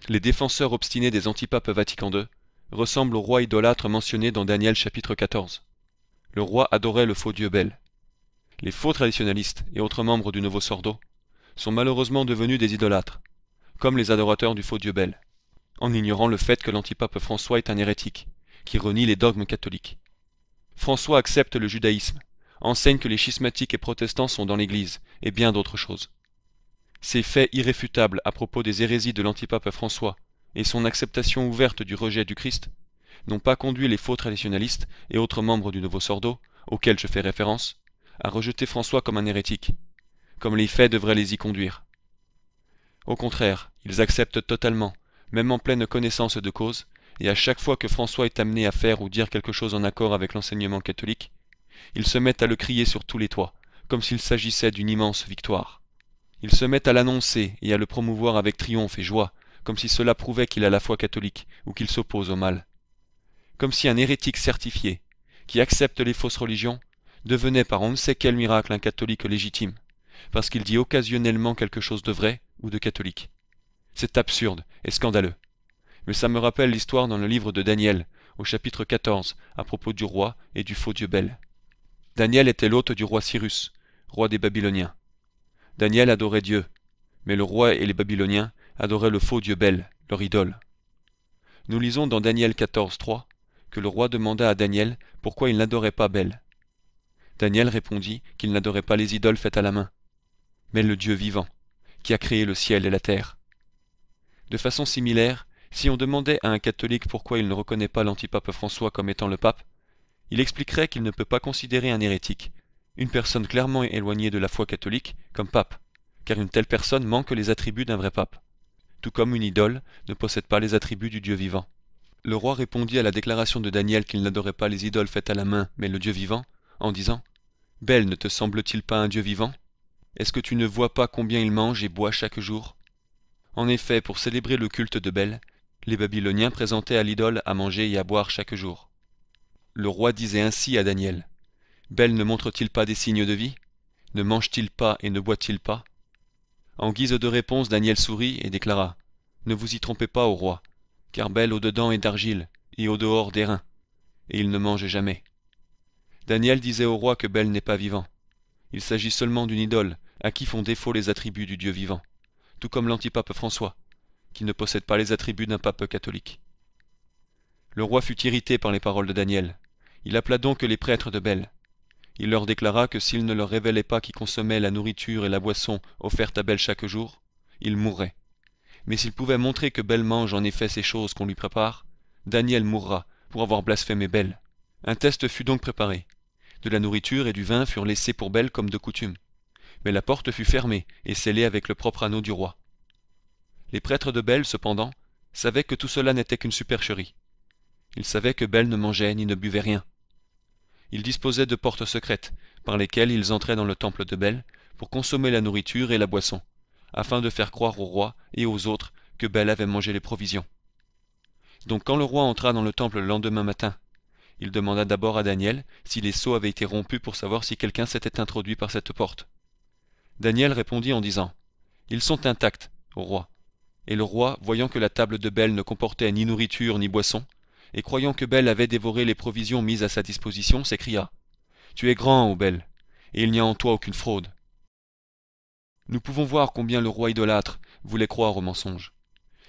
Les défenseurs obstinés des antipapes Vatican II ressemblent au roi idolâtre mentionné dans Daniel chapitre 14. Le roi adorait le faux dieu Bel. Les faux traditionalistes et autres membres du Nouveau Sordo sont malheureusement devenus des idolâtres, comme les adorateurs du faux dieu Bel, en ignorant le fait que l'antipape François est un hérétique, qui renie les dogmes catholiques. François accepte le judaïsme, enseigne que les schismatiques et protestants sont dans l'Église, et bien d'autres choses. Ces faits irréfutables à propos des hérésies de l'antipape François et son acceptation ouverte du rejet du Christ n'ont pas conduit les faux traditionalistes et autres membres du Nouveau Sordo, auxquels je fais référence, à rejeter François comme un hérétique, comme les faits devraient les y conduire. Au contraire, ils acceptent totalement, même en pleine connaissance de cause, et à chaque fois que François est amené à faire ou dire quelque chose en accord avec l'enseignement catholique, ils se mettent à le crier sur tous les toits, comme s'il s'agissait d'une immense victoire. Ils se mettent à l'annoncer et à le promouvoir avec triomphe et joie, comme si cela prouvait qu'il a la foi catholique ou qu'il s'oppose au mal. Comme si un hérétique certifié, qui accepte les fausses religions, devenait par on ne sait quel miracle un catholique légitime, parce qu'il dit occasionnellement quelque chose de vrai ou de catholique. C'est absurde et scandaleux. Mais ça me rappelle l'histoire dans le livre de Daniel, au chapitre 14, à propos du roi et du faux dieu Bel. Daniel était l'hôte du roi Cyrus, roi des Babyloniens. Daniel adorait Dieu, mais le roi et les Babyloniens adoraient le faux dieu Bel, leur idole. Nous lisons dans Daniel 14, 3 que le roi demanda à Daniel pourquoi il n'adorait pas Bel. Daniel répondit qu'il n'adorait pas les idoles faites à la main, mais le Dieu vivant, qui a créé le ciel et la terre. De façon similaire, si on demandait à un catholique pourquoi il ne reconnaît pas l'antipape François comme étant le pape, il expliquerait qu'il ne peut pas considérer un hérétique, une personne clairement éloignée de la foi catholique, comme pape, car une telle personne manque les attributs d'un vrai pape, tout comme une idole ne possède pas les attributs du Dieu vivant. Le roi répondit à la déclaration de Daniel qu'il n'adorait pas les idoles faites à la main, mais le Dieu vivant, en disant « Bel ne te semble-t-il pas un Dieu vivant? Est-ce que tu ne vois pas combien il mange et boit chaque jour ?» En effet, pour célébrer le culte de Bel, les Babyloniens présentaient à l'idole à manger et à boire chaque jour. Le roi disait ainsi à Daniel « Bel ne montre-t-il pas des signes de vie? Ne mange-t-il pas et ne boit-il pas ?» En guise de réponse, Daniel sourit et déclara « Ne vous y trompez pas, ô roi, car Bel au-dedans est d'argile et au-dehors d'airain, et il ne mange jamais. » Daniel disait au roi que Bel n'est pas vivant. Il s'agit seulement d'une idole à qui font défaut les attributs du Dieu vivant, tout comme l'antipape François, qui ne possède pas les attributs d'un pape catholique. Le roi fut irrité par les paroles de Daniel. Il appela donc les prêtres de Bel. Il leur déclara que s'il ne leur révélait pas qui consommait la nourriture et la boisson offertes à Bel chaque jour, il mourrait. Mais s'il pouvait montrer que Bel mange en effet ces choses qu'on lui prépare, Daniel mourra pour avoir blasphémé Bel. Un test fut donc préparé. De la nourriture et du vin furent laissés pour Bel comme de coutume. Mais la porte fut fermée et scellée avec le propre anneau du roi. Les prêtres de Bel, cependant, savaient que tout cela n'était qu'une supercherie. Ils savaient que Bel ne mangeait ni ne buvait rien. Ils disposaient de portes secrètes, par lesquelles ils entraient dans le temple de Bel pour consommer la nourriture et la boisson, afin de faire croire au roi et aux autres que Bel avait mangé les provisions. Donc quand le roi entra dans le temple le lendemain matin, il demanda d'abord à Daniel si les sceaux avaient été rompus pour savoir si quelqu'un s'était introduit par cette porte. Daniel répondit en disant « Ils sont intacts, ô roi. » Et le roi, voyant que la table de Bel ne comportait ni nourriture ni boisson, et croyant que Bel avait dévoré les provisions mises à sa disposition, s'écria « Tu es grand, ô Bel, et il n'y a en toi aucune fraude. » Nous pouvons voir combien le roi idolâtre voulait croire au mensonge.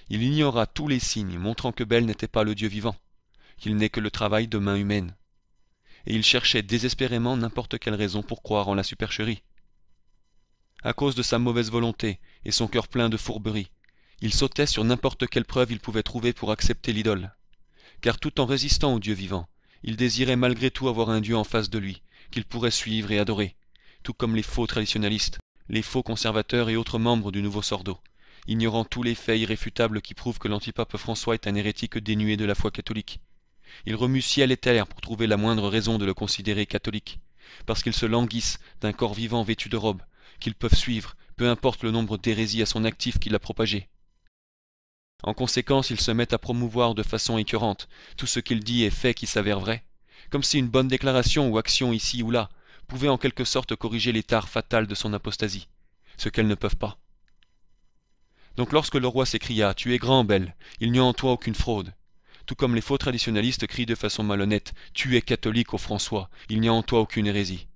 Il ignora tous les signes montrant que Bel n'était pas le Dieu vivant, qu'il n'est que le travail de mains humaines. Et il cherchait désespérément n'importe quelle raison pour croire en la supercherie. À cause de sa mauvaise volonté et son cœur plein de fourberie, il sautait sur n'importe quelle preuve il pouvait trouver pour accepter l'idole. Car tout en résistant au Dieu vivant, il désirait malgré tout avoir un Dieu en face de lui, qu'il pourrait suivre et adorer, tout comme les faux traditionalistes, les faux conservateurs et autres membres du Nouveau Sordo, ignorant tous les faits irréfutables qui prouvent que l'antipape François est un hérétique dénué de la foi catholique. Ils remuent ciel et terre pour trouver la moindre raison de le considérer catholique, parce qu'ils se languissent d'un corps vivant vêtu de robe, qu'ils peuvent suivre, peu importe le nombre d'hérésies à son actif qu'il a propagé. En conséquence, ils se mettent à promouvoir de façon écœurante tout ce qu'il dit et fait qui s'avère vrai, comme si une bonne déclaration ou action ici ou là pouvait en quelque sorte corriger les tares fatales de son apostasie, ce qu'elles ne peuvent pas. Donc lorsque le roi s'écria « Tu es grand, Belle, il n'y a en toi aucune fraude », tout comme les faux traditionalistes crient de façon malhonnête « Tu es catholique, ô François, il n'y a en toi aucune hérésie »,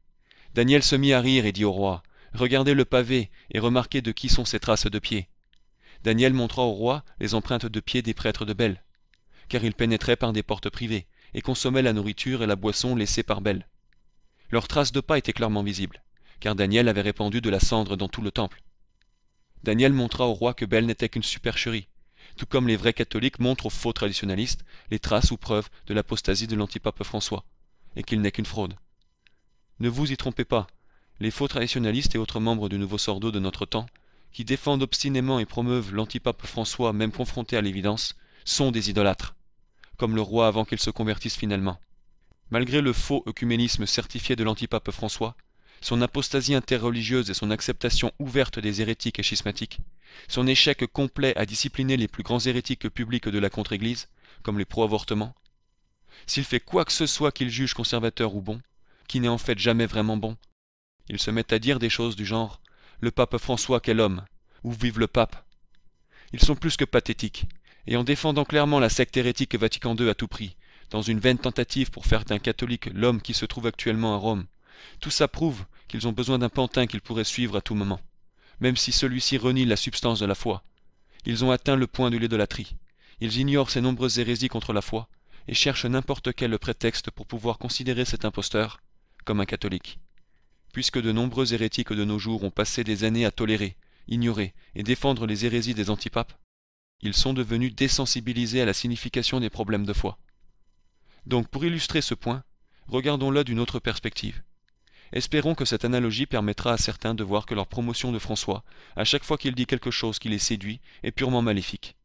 Daniel se mit à rire et dit au roi « Regardez le pavé et remarquez de qui sont ces traces de pieds. » Daniel montra au roi les empreintes de pieds des prêtres de Bel, car ils pénétraient par des portes privées et consommaient la nourriture et la boisson laissées par Bel. Leurs traces de pas étaient clairement visibles, car Daniel avait répandu de la cendre dans tout le temple. Daniel montra au roi que Bel n'était qu'une supercherie, tout comme les vrais catholiques montrent aux faux traditionalistes les traces ou preuves de l'apostasie de l'antipape François, et qu'il n'est qu'une fraude. Ne vous y trompez pas, les faux traditionalistes et autres membres du nouveau sordo de notre temps, qui défendent obstinément et promeuvent l'antipape François même confronté à l'évidence, sont des idolâtres, comme le roi avant qu'il se convertisse finalement. Malgré le faux œcuménisme certifié de l'antipape François, son apostasie interreligieuse et son acceptation ouverte des hérétiques et schismatiques, son échec complet à discipliner les plus grands hérétiques publics de la contre-Église, comme les pro-avortements, s'il fait quoi que ce soit qu'il juge conservateur ou bon, qui n'est en fait jamais vraiment bon, il se met à dire des choses du genre « Le pape François, quel homme !» ou « Vive le pape !» Ils sont plus que pathétiques, et en défendant clairement la secte hérétique Vatican II à tout prix, dans une vaine tentative pour faire d'un catholique l'homme qui se trouve actuellement à Rome, tout ça prouve qu'ils ont besoin d'un pantin qu'ils pourraient suivre à tout moment, même si celui-ci renie la substance de la foi. Ils ont atteint le point de l'idolâtrie. Ils ignorent ces nombreuses hérésies contre la foi, et cherchent n'importe quel prétexte pour pouvoir considérer cet imposteur comme un catholique. Puisque de nombreux hérétiques de nos jours ont passé des années à tolérer, ignorer et défendre les hérésies des antipapes, ils sont devenus désensibilisés à la signification des problèmes de foi. Donc pour illustrer ce point, regardons-le d'une autre perspective. Espérons que cette analogie permettra à certains de voir que leur promotion de François, à chaque fois qu'il dit quelque chose qui les séduit, est purement maléfique.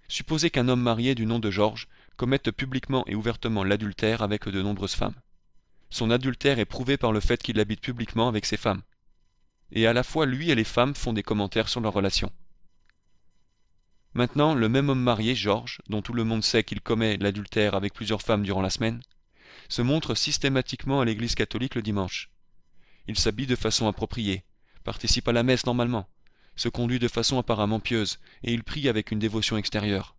Supposez qu'un homme marié du nom de Georges commette publiquement et ouvertement l'adultère avec de nombreuses femmes. Son adultère est prouvé par le fait qu'il habite publiquement avec ces femmes. Et à la fois lui et les femmes font des commentaires sur leur relation. Maintenant, le même homme marié, Georges, dont tout le monde sait qu'il commet l'adultère avec plusieurs femmes durant la semaine, se montre systématiquement à l'église catholique le dimanche. Il s'habille de façon appropriée, participe à la messe normalement, se conduit de façon apparemment pieuse, et il prie avec une dévotion extérieure.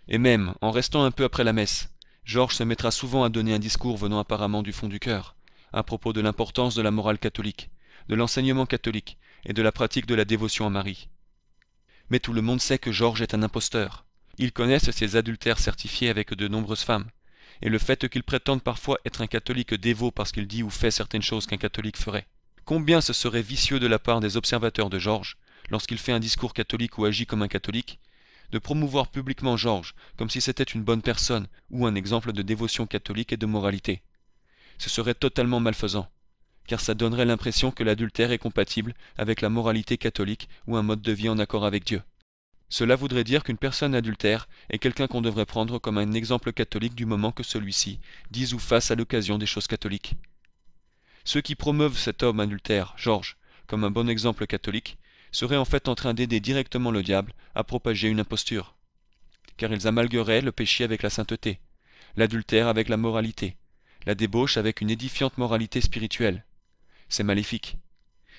Et même, en restant un peu après la messe, Georges se mettra souvent à donner un discours venant apparemment du fond du cœur, à propos de l'importance de la morale catholique, de l'enseignement catholique et de la pratique de la dévotion à Marie. Mais tout le monde sait que Georges est un imposteur. Ils connaissent ses adultères certifiés avec de nombreuses femmes, et le fait qu'il prétende parfois être un catholique dévot parce qu'il dit ou fait certaines choses qu'un catholique ferait. Combien ce serait vicieux de la part des observateurs de Georges, lorsqu'il fait un discours catholique ou agit comme un catholique, de promouvoir publiquement Georges comme si c'était une bonne personne ou un exemple de dévotion catholique et de moralité. Ce serait totalement malfaisant, car ça donnerait l'impression que l'adultère est compatible avec la moralité catholique ou un mode de vie en accord avec Dieu. Cela voudrait dire qu'une personne adultère est quelqu'un qu'on devrait prendre comme un exemple catholique du moment que celui-ci dise ou fasse à l'occasion des choses catholiques. Ceux qui promeuvent cet homme adultère, Georges, comme un bon exemple catholique, seraient en fait en train d'aider directement le diable à propager une imposture, car ils amalgueraient le péché avec la sainteté, l'adultère avec la moralité, la débauche avec une édifiante moralité spirituelle. C'est maléfique.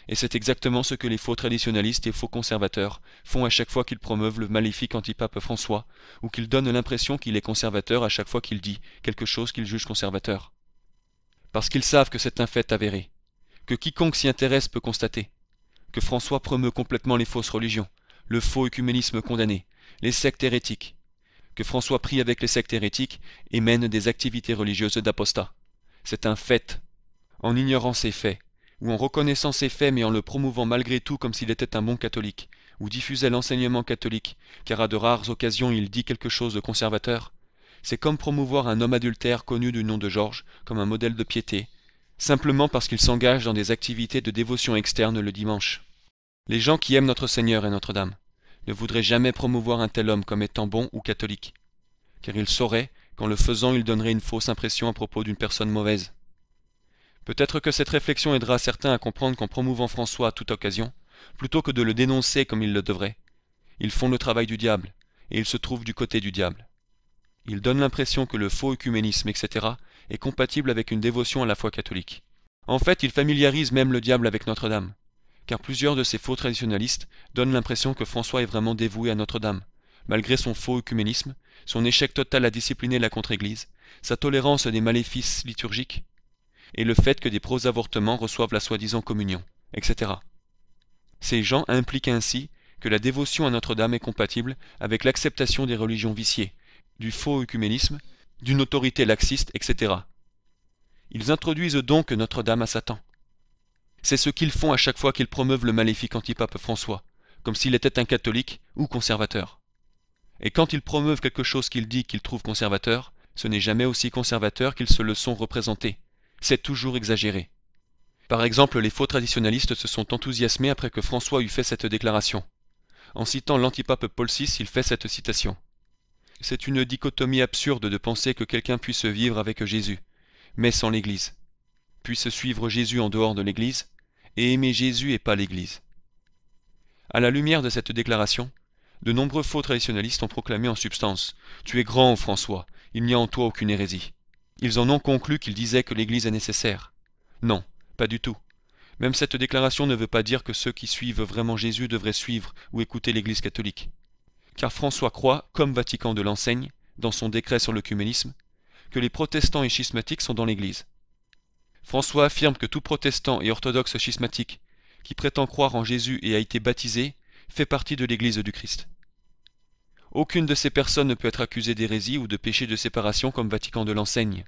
Et c'est exactement ce que les faux traditionalistes et faux conservateurs font à chaque fois qu'ils promeuvent le maléfique antipape François, ou qu'ils donnent l'impression qu'il est conservateur à chaque fois qu'il dit quelque chose qu'ils jugent conservateur. Parce qu'ils savent que c'est un fait avéré, que quiconque s'y intéresse peut constater, que François promeut complètement les fausses religions, le faux œcuménisme condamné, les sectes hérétiques, que François prie avec les sectes hérétiques et mène des activités religieuses d'apostats. C'est un fait. En ignorant ces faits, ou en reconnaissant ces faits mais en le promouvant malgré tout comme s'il était un bon catholique, ou diffusait l'enseignement catholique, car à de rares occasions il dit quelque chose de conservateur, c'est comme promouvoir un homme adultère connu du nom de Georges comme un modèle de piété, simplement parce qu'il s'engage dans des activités de dévotion externe le dimanche. Les gens qui aiment notre Seigneur et Notre-Dame ne voudraient jamais promouvoir un tel homme comme étant bon ou catholique, car ils sauraient qu'en le faisant ils donneraient une fausse impression à propos d'une personne mauvaise. Peut-être que cette réflexion aidera certains à comprendre qu'en promouvant François à toute occasion, plutôt que de le dénoncer comme ils le devraient, ils font le travail du diable, et ils se trouvent du côté du diable. Ils donnent l'impression que le faux œcuménisme, etc., est compatible avec une dévotion à la foi catholique. En fait, ils familiarisent même le diable avec Notre-Dame, car plusieurs de ces faux traditionalistes donnent l'impression que François est vraiment dévoué à Notre-Dame, malgré son faux œcuménisme, son échec total à discipliner la contre-Église, sa tolérance des maléfices liturgiques, et le fait que des pro-avortements reçoivent la soi-disant communion, etc. Ces gens impliquent ainsi que la dévotion à Notre-Dame est compatible avec l'acceptation des religions viciées, du faux œcuménisme, d'une autorité laxiste, etc. Ils introduisent donc Notre-Dame à Satan. C'est ce qu'ils font à chaque fois qu'ils promeuvent le maléfique antipape François, comme s'il était un catholique ou conservateur. Et quand ils promeuvent quelque chose qu'ils disent qu'ils trouvent conservateur, ce n'est jamais aussi conservateur qu'ils se le sont représenté. C'est toujours exagéré. Par exemple, les faux traditionalistes se sont enthousiasmés après que François eut fait cette déclaration. En citant l'antipape Paul VI, il fait cette citation. C'est une dichotomie absurde de penser que quelqu'un puisse vivre avec Jésus, mais sans l'Église, puisse suivre Jésus en dehors de l'Église, et aimer Jésus et pas l'Église. À la lumière de cette déclaration, de nombreux faux traditionalistes ont proclamé en substance « Tu es grand, François, il n'y a en toi aucune hérésie ». Ils en ont conclu qu'il disait que l'Église est nécessaire. Non, pas du tout. Même cette déclaration ne veut pas dire que ceux qui suivent vraiment Jésus devraient suivre ou écouter l'Église catholique. Car François croit, comme Vatican II l'enseigne, dans son décret sur l'œcuménisme, que les protestants et schismatiques sont dans l'Église. François affirme que tout protestant et orthodoxe schismatique qui prétend croire en Jésus et a été baptisé fait partie de l'Église du Christ. Aucune de ces personnes ne peut être accusée d'hérésie ou de péché de séparation comme Vatican II l'enseigne.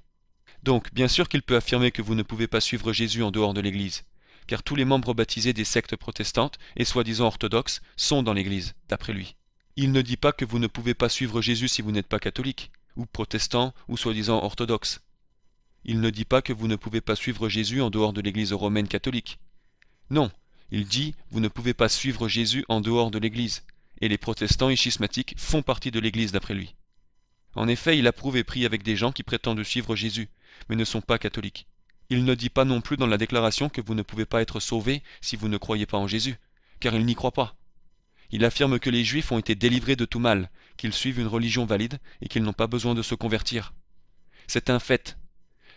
Donc, bien sûr qu'il peut affirmer que vous ne pouvez pas suivre Jésus en dehors de l'Église, car tous les membres baptisés des sectes protestantes et soi-disant orthodoxes sont dans l'Église, d'après lui. Il ne dit pas que vous ne pouvez pas suivre Jésus si vous n'êtes pas catholique, ou protestant, ou soi-disant orthodoxe. Il ne dit pas que vous ne pouvez pas suivre Jésus en dehors de l'Église romaine catholique. Non, il dit vous ne pouvez pas suivre Jésus en dehors de l'Église, et les protestants et schismatiques font partie de l'Église d'après lui. En effet, il approuve et prie avec des gens qui prétendent suivre Jésus, mais ne sont pas catholiques. Il ne dit pas non plus dans la déclaration que vous ne pouvez pas être sauvés si vous ne croyez pas en Jésus, car il n'y croit pas. Il affirme que les Juifs ont été délivrés de tout mal, qu'ils suivent une religion valide et qu'ils n'ont pas besoin de se convertir. C'est un fait.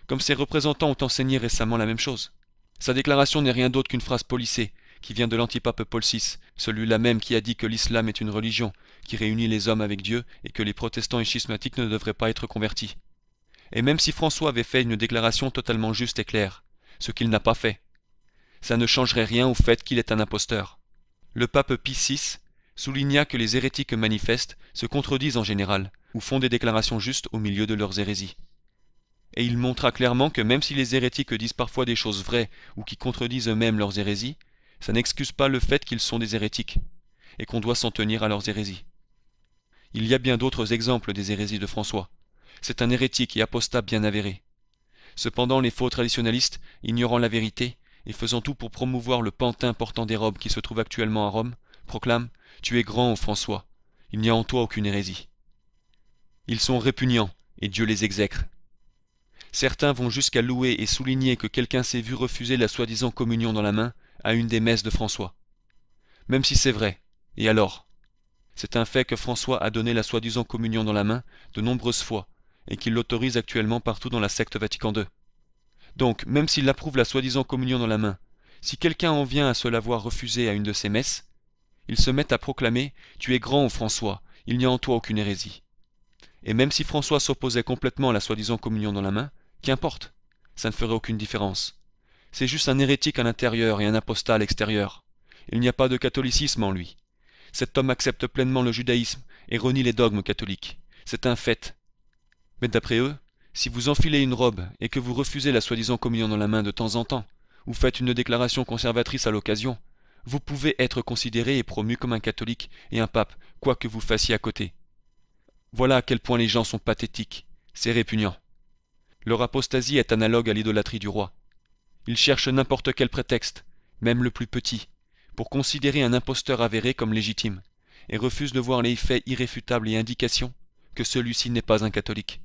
Comme ses représentants ont enseigné récemment la même chose. Sa déclaration n'est rien d'autre qu'une phrase polissée, qui vient de l'antipape Paul VI, celui-là même qui a dit que l'islam est une religion, qui réunit les hommes avec Dieu et que les protestants et schismatiques ne devraient pas être convertis. Et même si François avait fait une déclaration totalement juste et claire, ce qu'il n'a pas fait, ça ne changerait rien au fait qu'il est un imposteur. Le pape Pie VI souligna que les hérétiques manifestes se contredisent en général, ou font des déclarations justes au milieu de leurs hérésies. Et il montra clairement que même si les hérétiques disent parfois des choses vraies ou qui contredisent eux-mêmes leurs hérésies, ça n'excuse pas le fait qu'ils sont des hérétiques, et qu'on doit s'en tenir à leurs hérésies. Il y a bien d'autres exemples des hérésies de François. C'est un hérétique et apostat bien avéré. Cependant, les faux traditionalistes, ignorant la vérité, et faisant tout pour promouvoir le pantin portant des robes qui se trouve actuellement à Rome, proclament « Tu es grand, ô François, il n'y a en toi aucune hérésie ». Ils sont répugnants, et Dieu les exècre. Certains vont jusqu'à louer et souligner que quelqu'un s'est vu refuser la soi-disant communion dans la main à une des messes de François. Même si c'est vrai, et alors? C'est un fait que François a donné la soi-disant communion dans la main de nombreuses fois, et qu'il l'autorise actuellement partout dans la secte Vatican II. Donc, même s'il approuve la soi-disant communion dans la main, si quelqu'un en vient à se la voir refuser à une de ses messes, il se met à proclamer « Tu es grand, ô François, il n'y a en toi aucune hérésie ». Et même si François s'opposait complètement à la soi-disant communion dans la main, qu'importe, ça ne ferait aucune différence. C'est juste un hérétique à l'intérieur et un apostat à l'extérieur. Il n'y a pas de catholicisme en lui. Cet homme accepte pleinement le judaïsme et renie les dogmes catholiques. C'est un fait. Mais d'après eux, si vous enfilez une robe et que vous refusez la soi-disant communion dans la main de temps en temps, ou faites une déclaration conservatrice à l'occasion, vous pouvez être considéré et promu comme un catholique et un pape, quoi que vous fassiez à côté. Voilà à quel point les gens sont pathétiques. C'est répugnant. Leur apostasie est analogue à l'idolâtrie du roi. Ils cherchent n'importe quel prétexte, même le plus petit, pour considérer un imposteur avéré comme légitime, et refusent de voir les faits irréfutables et indications que celui-ci n'est pas un catholique.